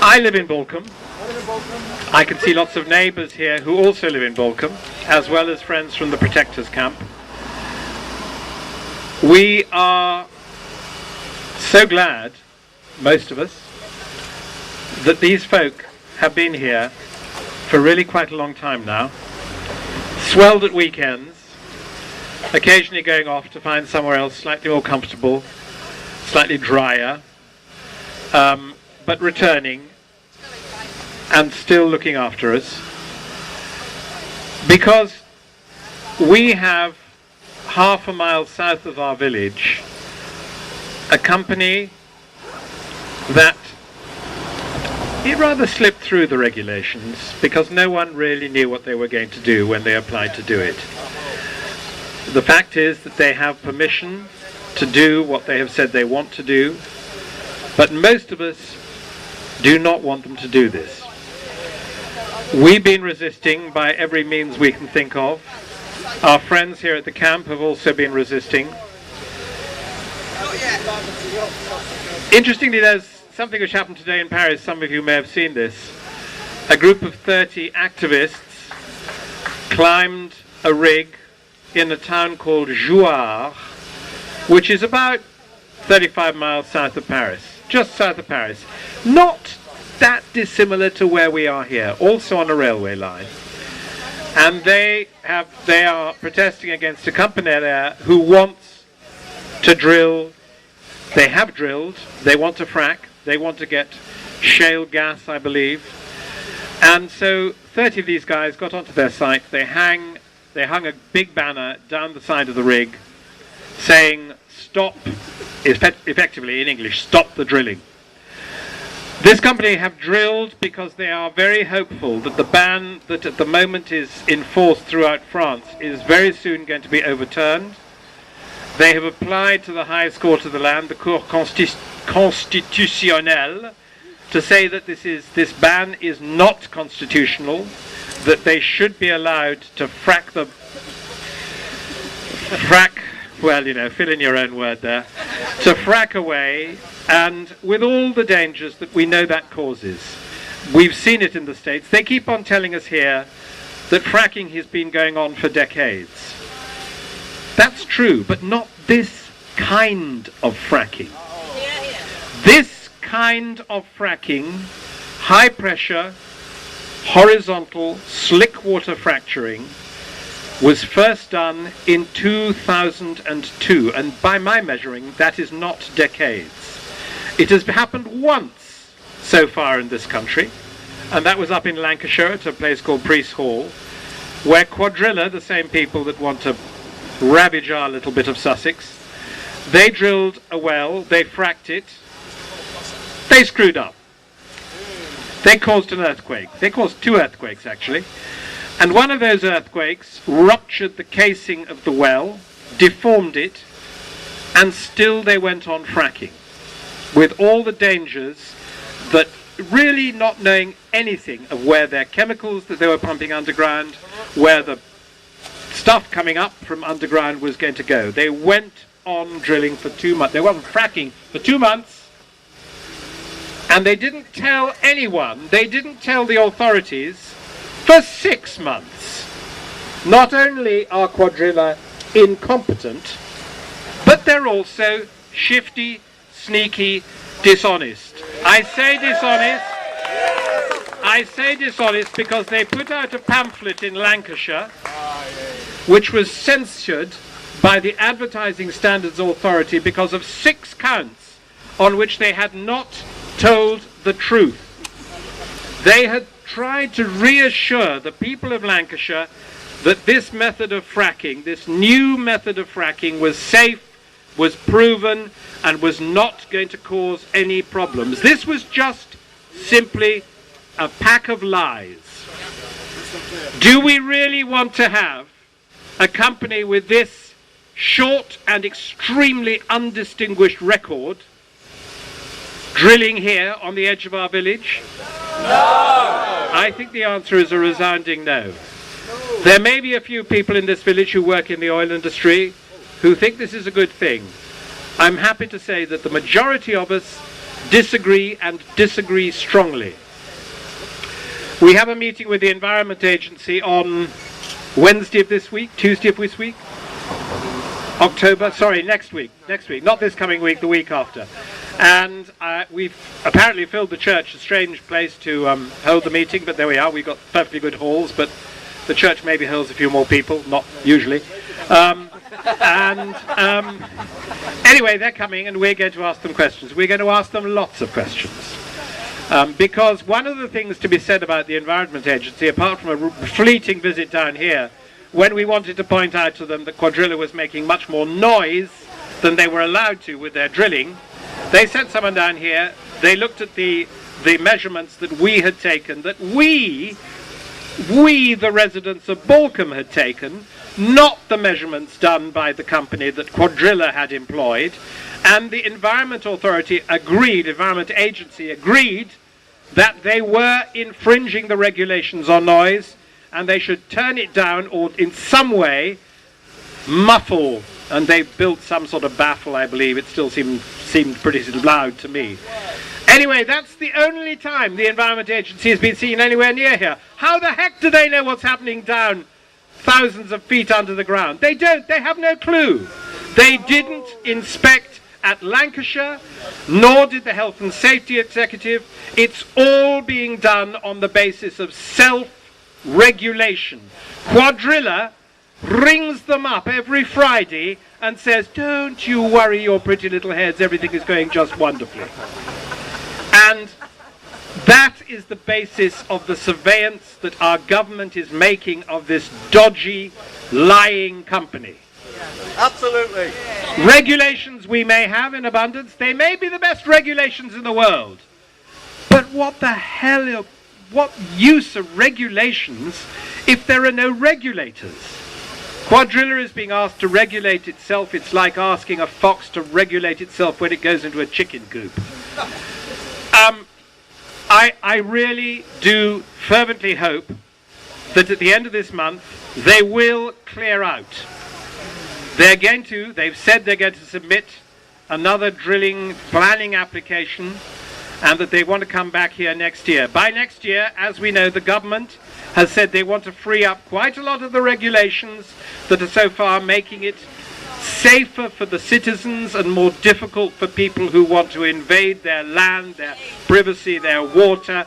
I live in Balcombe. I can see lots of neighbours here who also live in Balcombe, as well as friends from the Protectors camp. We are so glad, most of us, that these folk have been here for really quite a long time now, swelled at weekends, occasionally going off to find somewhere else slightly more comfortable, slightly drier, but returning and still looking after us, because we have half a mile south of our village a company that it rather slipped through the regulations because no one really knew what they were going to do when they applied to do it. The fact is that they have permission to do what they have said they want to do, but most of us do not want them to do this. We've been resisting by every means we can think of. Our friends here at the camp have also been resisting. Interestingly, there's something which happened today in Paris. Some of you may have seen this. A group of 30 activists climbed a rig in a town called Jouarre, which is about 35 miles south of Paris, just south of Paris. Not that dissimilar to where we are here, also on a railway line. And they are protesting against a company there who wants to drill. They have drilled, they want to frack, they want to get shale gas, I believe. And so 30 of these guys got onto their site. They hung a big banner down the side of the rig saying, stop, effectively in English, stop the drilling. This company have drilled because they are very hopeful that the ban that at the moment is in force throughout France is very soon going to be overturned. They have applied to the highest court of the land, the Cour Constitutionnelle, to say that this ban is not constitutional, that they should be allowed to frack, well, you know, fill in your own word there, to frack away, and with all the dangers that we know that causes. We've seen it in the States. They keep on telling us here that fracking has been going on for decades. That's true, but not this kind of fracking. This kind of fracking, high pressure, horizontal, slick water fracturing, was first done in 2002, and by my measuring, that is not decades. It has happened once so far in this country, and that was up in Lancashire at a place called Priest Hall, where Cuadrilla, the same people that want to ravage our little bit of Sussex, they drilled a well, they fracked it, they screwed up. They caused an earthquake. They caused two earthquakes, actually. And one of those earthquakes ruptured the casing of the well, deformed it, and still they went on fracking, with all the dangers that really not knowing anything of where their chemicals that they were pumping underground, where the stuff coming up from underground was going to go. They went on drilling for 2 months. They went on fracking for 2 months, and they didn't tell anyone, they didn't tell the authorities for 6 months. Not only are Cuadrilla incompetent, but they're also shifty, sneaky, dishonest. I say dishonest because they put out a pamphlet in Lancashire which was censured by the Advertising Standards Authority because of 6 counts on which they had not told the truth. They had tried to reassure the people of Lancashire that this method of fracking, this new method of fracking, was safe, was proven, and was not going to cause any problems. This was just simply a pack of lies. Do we really want to have a company with this short and extremely undistinguished record drilling here on the edge of our village? No! I think the answer is a resounding no. There may be a few people in this village who work in the oil industry who think this is a good thing. I'm happy to say that the majority of us disagree and disagree strongly. We have a meeting with the Environment Agency on Wednesday of this week, Tuesday of this week, next week, not this coming week, the week after. And we've apparently filled the church, a strange place to hold the meeting, but there we are. We've got perfectly good halls, but the church maybe holds a few more people, not usually. Anyway, they're coming and we're going to ask them questions. We're going to ask them lots of questions. Because one of the things to be said about the Environment Agency, apart from a fleeting visit down here, when we wanted to point out to them that Cuadrilla was making much more noise than they were allowed to with their drilling, they sent someone down here, they looked at the measurements that we had taken, that we, the residents of Balcombe, had taken, not the measurements done by the company that Cuadrilla had employed, and the Environment Agency agreed that they were infringing the regulations on noise and they should turn it down or in some way muffle, and they built some sort of baffle, I believe. It still seemed pretty loud to me. Anyway, that's the only time the Environment Agency has been seen anywhere near here. How the heck do they know what's happening down thousands of feet under the ground? They don't. They have no clue. They didn't inspect at Lancashire, nor did the Health and Safety Executive. It's all being done on the basis of self-regulation. Cuadrilla rings them up every Friday and says, "Don't you worry your pretty little heads, everything is going just wonderfully." And that is the basis of the surveillance that our government is making of this dodgy, lying company. Absolutely. Regulations we may have in abundance, they may be the best regulations in the world, but what the hell, what use are regulations if there are no regulators? Cuadrilla is being asked to regulate itself. It's like asking a fox to regulate itself when it goes into a chicken coop. I really do fervently hope that at the end of this month they will clear out. They've said they're going to submit another drilling planning application and that they want to come back here next year. By next year, as we know, the government has said they want to free up quite a lot of the regulations that are so far making it safer for the citizens and more difficult for people who want to invade their land, their privacy, their water.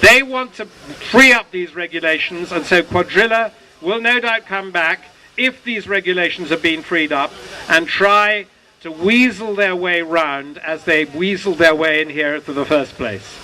They want to free up these regulations, and so Cuadrilla will no doubt come back if these regulations have been freed up and try to weasel their way round as they weaseled their way in here for the first place.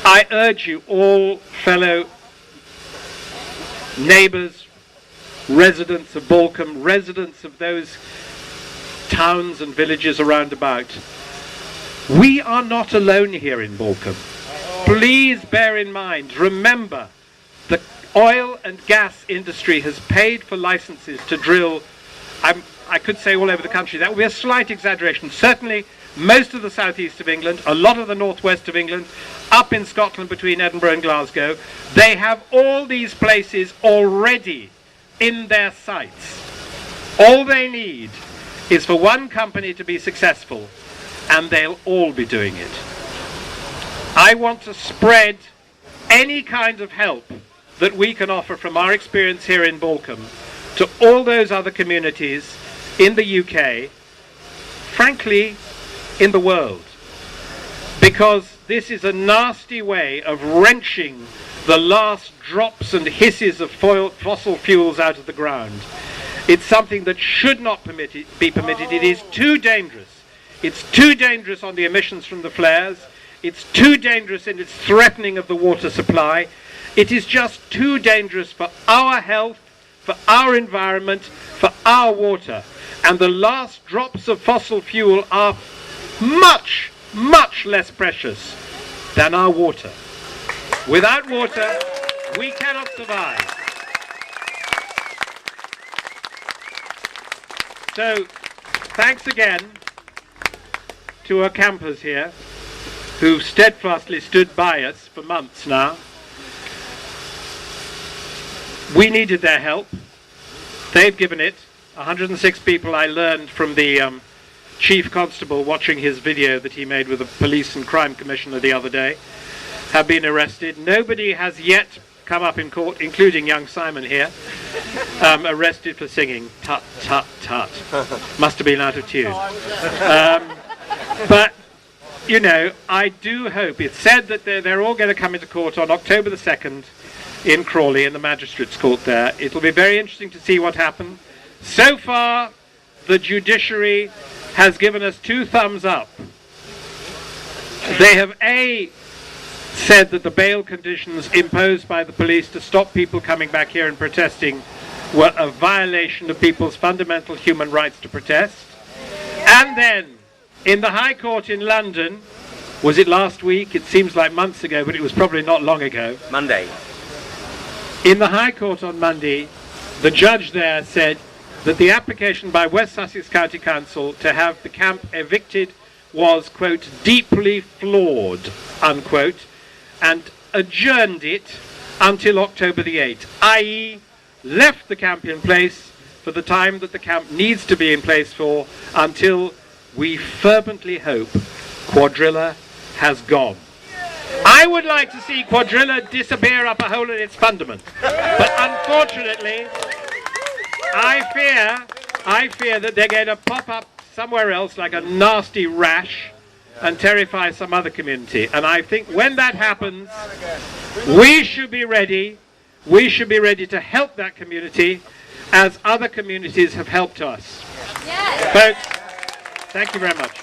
I urge you all, fellow neighbours, residents of Balcombe, residents of those towns and villages around about, we are not alone here in Balcombe. Please bear in mind, remember, the oil and gas industry has paid for licenses to drill, I could say all over the country. That would be a slight exaggeration. Certainly most of the southeast of England, a lot of the northwest of England, up in Scotland between Edinburgh and Glasgow, they have all these places already in their sights. All they need is for one company to be successful, and they'll all be doing it. I want to spread any kind of help that we can offer from our experience here in Balcombe to all those other communities in the UK, frankly, in the world, because this is a nasty way of wrenching the last drops and hisses of fossil fuels out of the ground. It's something that should not be permitted. It is too dangerous. It's too dangerous on the emissions from the flares. It's too dangerous in its threatening of the water supply. It is just too dangerous for our health, for our environment, for our water. And the last drops of fossil fuel are much, much less precious than our water. Without water, we cannot survive. So, thanks again to our campers here, who've steadfastly stood by us for months now. We needed their help. They've given it. 106 people, I learned from the chief constable watching his video that he made with the police and crime commissioner the other day have been arrested. Nobody has yet come up in court, including young Simon here, arrested for singing "Tut, tut, tut." Must have been out of tune. But, you know, I do hope, it's said that they're all going to come into court on October the 2nd in Crawley, in the Magistrates' Court there. It'll be very interesting to see what happens. So far, the judiciary has given us 2 thumbs up. They have said that the bail conditions imposed by the police to stop people coming back here and protesting were a violation of people's fundamental human rights to protest. And then, in the High Court in London, was it last week? It seems like months ago, but it was probably not long ago. Monday. In the High Court on Monday, the judge there said that the application by West Sussex County Council to have the camp evicted was, quote, deeply flawed, unquote, and adjourned it until October the 8th, i.e. left the camp in place for the time that the camp needs to be in place for, until we fervently hope Cuadrilla has gone. I would like to see Cuadrilla disappear up a hole in its fundament, but unfortunately I fear that they're going to pop up somewhere else like a nasty rash and terrify some other community. And I think when that happens, we should be ready. We should be ready to help that community as other communities have helped us. Yes. Folks, thank you very much.